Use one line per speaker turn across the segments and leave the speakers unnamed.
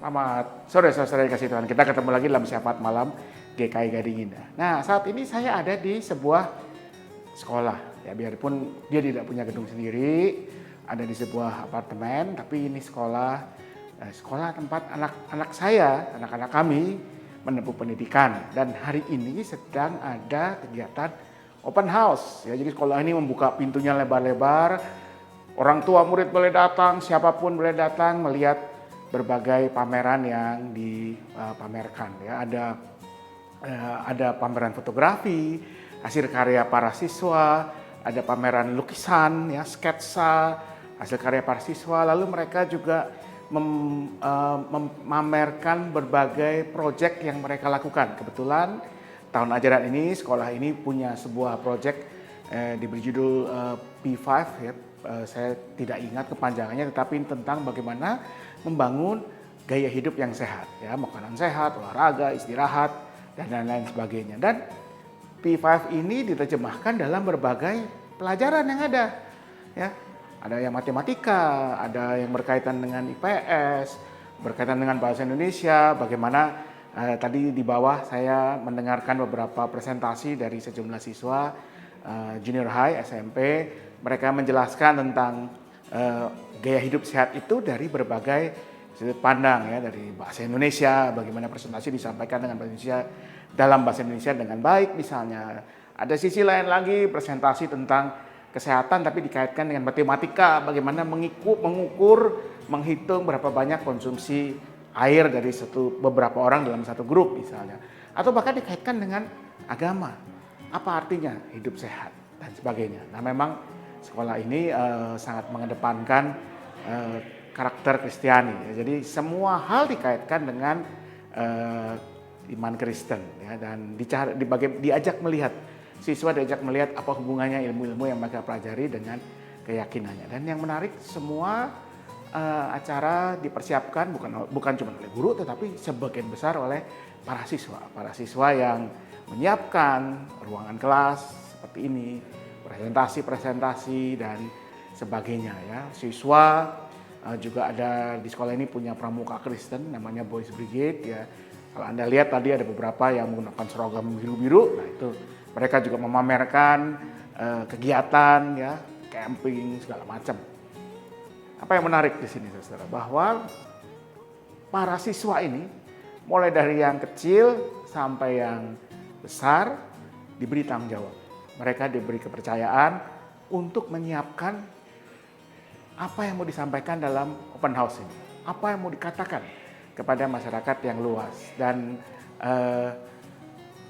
Selamat sore saudara yang kasih Tuhan. Kita ketemu lagi dalam Syafaat Malam GKI Gading Indah. Nah, saat ini saya ada di sebuah sekolah. Ya, biarpun dia tidak punya gedung sendiri, ada di sebuah apartemen, tapi ini sekolah tempat anak-anak saya, anak-anak kami menempuh pendidikan. Dan hari ini sedang ada kegiatan open house. Ya, jadi sekolah ini membuka pintunya lebar-lebar. Orang tua murid boleh datang, siapapun boleh datang melihat berbagai pameran yang dipamerkan. Ya, ada pameran fotografi, hasil karya para siswa, ada pameran lukisan, ya, sketsa, hasil karya para siswa. Lalu mereka juga memamerkan berbagai proyek yang mereka lakukan. Kebetulan tahun ajaran ini sekolah ini punya sebuah proyek diberi judul P5, ya. Saya tidak ingat kepanjangannya, tetapi tentang bagaimana membangun gaya hidup yang sehat, ya, makanan sehat, olahraga, istirahat, dan lain-lain sebagainya. Dan P5 ini diterjemahkan dalam berbagai pelajaran yang ada, ya. Ada yang matematika, ada yang berkaitan dengan IPS, berkaitan dengan bahasa Indonesia. Bagaimana tadi di bawah saya mendengarkan beberapa presentasi dari sejumlah siswa junior high, SMP. Mereka menjelaskan tentang gaya hidup sehat itu dari berbagai sudut pandang, ya, dari bahasa Indonesia, bagaimana presentasi disampaikan dengan bahasa Indonesia dalam bahasa Indonesia dengan baik misalnya. Ada sisi lain lagi presentasi tentang kesehatan tapi dikaitkan dengan matematika, bagaimana mengukur, menghitung berapa banyak konsumsi air dari beberapa orang dalam satu grup misalnya. Atau bahkan dikaitkan dengan agama, apa artinya hidup sehat dan sebagainya. Nah, memang sekolah ini sangat mengedepankan karakter Kristiani. Ya. Jadi semua hal dikaitkan dengan iman Kristen, ya, dan diajak melihat, siswa diajak melihat apa hubungannya ilmu-ilmu yang mereka pelajari dengan keyakinannya. Dan yang menarik, semua acara dipersiapkan bukan cuma oleh guru, tetapi sebagian besar oleh para siswa yang menyiapkan ruangan kelas seperti ini, presentasi dan sebagainya, ya. Siswa juga ada di sekolah ini punya pramuka Kristen namanya Boys Brigade, ya. Kalau Anda lihat tadi ada beberapa yang menggunakan seragam biru-biru. Nah, itu mereka juga memamerkan kegiatan, ya, camping segala macam. Apa yang menarik di sini, saudara, bahwa para siswa ini mulai dari yang kecil sampai yang besar diberi tanggung jawab. Mereka diberi kepercayaan untuk menyiapkan apa yang mau disampaikan dalam open house ini, apa yang mau dikatakan kepada masyarakat yang luas. Dan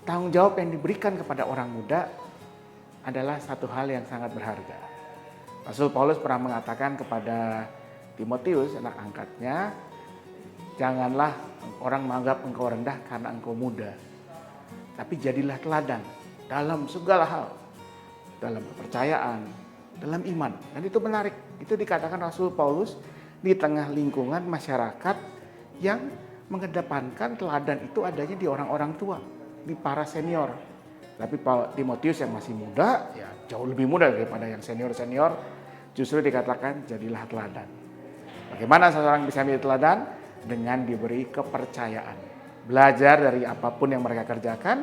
tanggung jawab yang diberikan kepada orang muda adalah satu hal yang sangat berharga. Rasul Paulus pernah mengatakan kepada Timotius, anak angkatnya, janganlah orang menganggap engkau rendah karena engkau muda, tapi jadilah teladan dalam segala hal, dalam kepercayaan, dalam iman. Dan itu menarik, itu dikatakan Rasul Paulus di tengah lingkungan masyarakat yang mengedepankan teladan itu adanya di orang-orang tua, di para senior. Tapi Timotius yang masih muda, ya jauh lebih muda daripada yang senior-senior, justru dikatakan jadilah teladan. Bagaimana seseorang bisa menjadi teladan? Dengan diberi kepercayaan. Belajar dari apapun yang mereka kerjakan,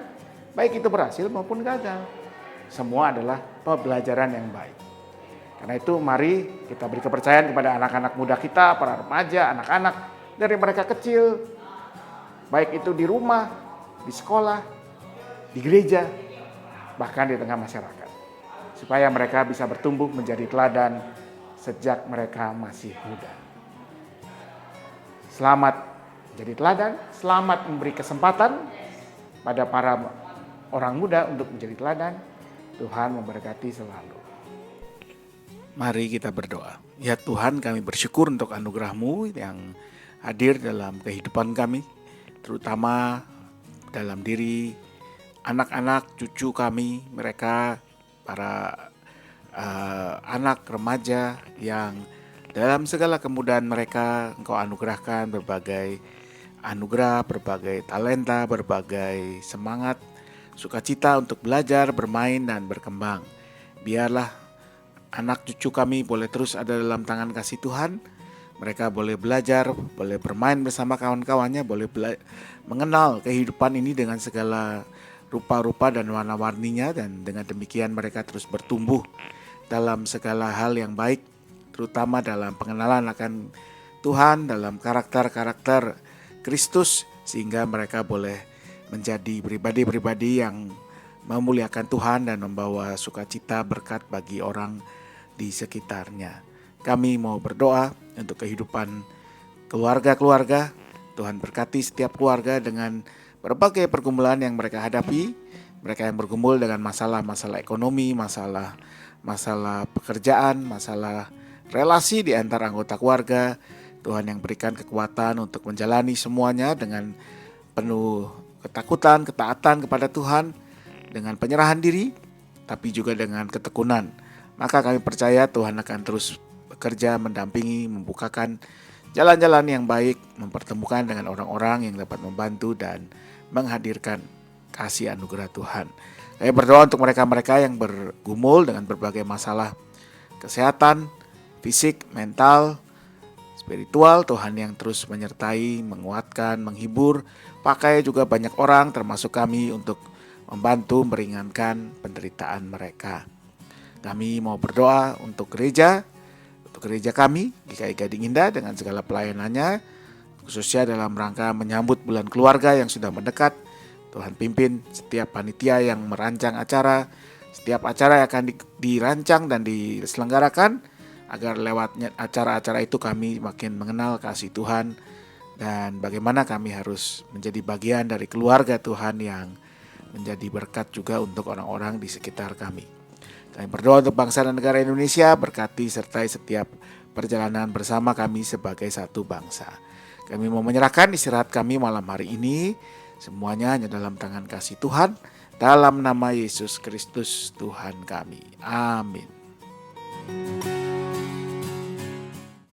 baik itu berhasil maupun gagal. Semua adalah pembelajaran yang baik. Karena itu mari kita beri kepercayaan kepada anak-anak muda kita, para remaja, anak-anak dari mereka kecil, baik itu di rumah, di sekolah, di gereja, bahkan di tengah masyarakat. Supaya mereka bisa bertumbuh menjadi teladan sejak mereka masih muda. Selamat jadi teladan, selamat memberi kesempatan pada para orang muda untuk menjadi teladan. Tuhan memberkati selalu. Mari kita berdoa. Ya Tuhan, kami bersyukur untuk anugerah-Mu yang hadir dalam kehidupan kami, terutama dalam diri anak-anak, cucu kami, mereka para anak remaja yang dalam segala kemudahan mereka Engkau anugerahkan berbagai anugerah, berbagai talenta, berbagai semangat, sukacita untuk belajar, bermain, dan berkembang. Biarlah anak cucu kami boleh terus ada dalam tangan kasih Tuhan, Mereka boleh belajar, boleh bermain bersama kawan-kawannya, boleh mengenal kehidupan ini dengan segala rupa-rupa dan warna-warninya, dan dengan demikian mereka terus bertumbuh dalam segala hal yang baik, terutama dalam pengenalan akan Tuhan, dalam karakter-karakter Kristus, sehingga mereka boleh menjadi pribadi-pribadi yang memuliakan Tuhan dan membawa sukacita berkat bagi orang di sekitarnya. Kami mau berdoa untuk kehidupan keluarga-keluarga. Tuhan berkati setiap keluarga dengan berbagai pergumulan yang mereka hadapi. Mereka yang bergumul dengan masalah-masalah ekonomi, masalah pekerjaan, masalah relasi di antara anggota keluarga. Tuhan yang berikan kekuatan untuk menjalani semuanya dengan penuh ketakutan, ketaatan kepada Tuhan, dengan penyerahan diri, tapi juga dengan ketekunan. Maka kami percaya Tuhan akan terus bekerja, mendampingi, membukakan jalan-jalan yang baik, mempertemukan dengan orang-orang yang dapat membantu dan menghadirkan kasih anugerah Tuhan. Kami berdoa untuk mereka-mereka yang bergumul dengan berbagai masalah kesehatan, fisik, mental, spiritual. Tuhan yang terus menyertai, menguatkan, menghibur. Pakai juga banyak orang termasuk kami untuk membantu meringankan penderitaan mereka. Kami mau berdoa untuk gereja kami GKI Gading Indah dengan segala pelayanannya, khususnya dalam rangka menyambut bulan keluarga yang sudah mendekat. Tuhan pimpin setiap panitia yang merancang acara, setiap acara yang akan dirancang dan diselenggarakan, agar lewatnya acara-acara itu kami makin mengenal kasih Tuhan dan bagaimana kami harus menjadi bagian dari keluarga Tuhan yang menjadi berkat juga untuk orang-orang di sekitar kami. Kami berdoa untuk bangsa dan negara Indonesia, berkati sertai setiap perjalanan bersama kami sebagai satu bangsa. Kami mau menyerahkan istirahat kami malam hari ini, semuanya hanya dalam tangan kasih Tuhan, dalam nama Yesus Kristus Tuhan kami. Amin.